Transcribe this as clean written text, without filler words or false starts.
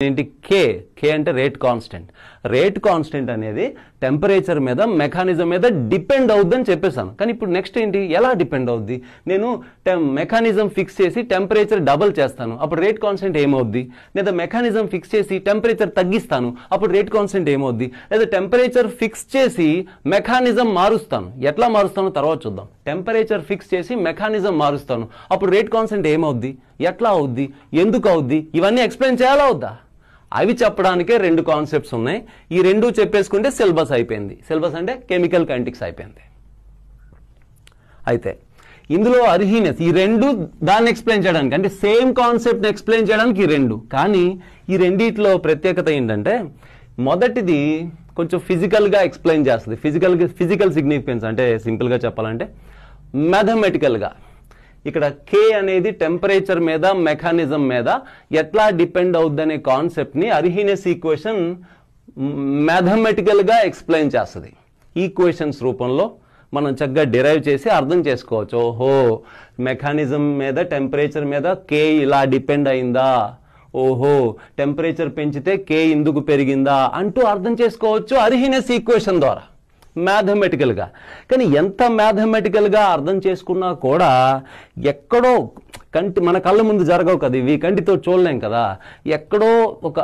ఏంటి కే అంటే rate constant అనేది టెంపరేచర్ మీద మెకానిజం మీద డిపెండ్ అవుద్దని చెప్పేసాను. కానీ ఇప్పుడు నెక్స్ట్ ఏంటి, ఎలా డిపెండ్ అవుద్ది? నేను మెకానిజం ఫిక్స్ చేసి టెంపరేచర్ డబుల్ చేస్తాను, అప్పుడు రేట్ కాన్స్టెంట్ ఏమవుద్ది? లేదా మెకానిజం ఫిక్స్ చేసి టెంపరేచర్ తగ్గిస్తాను, అప్పుడు రేట్ కాన్స్టెంట్ ఏమవుద్ది? లేదా టెంపరేచర్ ఫిక్స్ చేసి మెకానిజం మారుస్తాను, ఎట్లా మారుస్తానో తర్వాత చూద్దాం. టెంపరేచర్ ఫిక్స్ చేసి మెకానిజం మారుస్తాను, అప్పుడు రేట్ కాన్స్టెంట్ ఏమవుద్ది, ఎట్లా అవుద్ది, ఎందుకు అవుద్ది, ఇవన్నీ ఎక్స్ప్లెయిన్ చేయాలా వద్దా? అవి చెప్పడానికే 2 కాన్సెప్ట్స్ ఉన్నాయి. ఈ 2 చెప్పేసుకుంటే సిలబస్ అయిపోయింది. సిలబస్ అంటే కెమికల్ కైనెటిక్స్ అయిపోయింది. అయితే ఇందులో అర్హీనెస్ ఈ 2 దాన్ని ఎక్స్ప్లెయిన్ చేయడానికి, అంటే సేమ్ కాన్సెప్ట్ని ఎక్స్ప్లెయిన్ చేయడానికి ఈ 2. కానీ ఈ రెండిట్లో ప్రత్యేకత ఏంటంటే మొదటిది కొంచెం ఫిజికల్గా ఎక్స్ప్లెయిన్ చేస్తుంది. ఫిజికల్ సిగ్నిఫికెన్స్ అంటే సింపుల్గా చెప్పాలంటే మ్యాథమెటికల్గా. ఇక్కడ కే అనేది టెంపరేచర్ మీద మెకానిజం మీద ఎట్లా డిపెండ్ అవుద్దనే కాన్సెప్ట్ని అర్హీనెస్ ఈక్వేషన్ మ్యాథమెటికల్గా ఎక్స్ప్లెయిన్ చేస్తుంది. ఈక్వేషన్స్ రూపంలో మనం చక్కగా డిరైవ్ చేసి అర్థం చేసుకోవచ్చు. ఓహో, మెకానిజం మీద టెంపరేచర్ మీద కే ఇలా డిపెండ్ అయిందా, ఓహో టెంపరేచర్ పెంచితే కే ఎందుకు పెరిగిందా అంటూ అర్థం చేసుకోవచ్చు అర్హీనెస్ ఈక్వేషన్ ద్వారా మ్యాథమెటికల్గా. కానీ ఎంత మ్యాథమెటికల్గా అర్థం చేసుకున్నా కూడా ఎక్కడో మన కళ్ళ ముందు జరగవు కదా, ఇవి కంటితో చూడలేం కదా, ఎక్కడో ఒక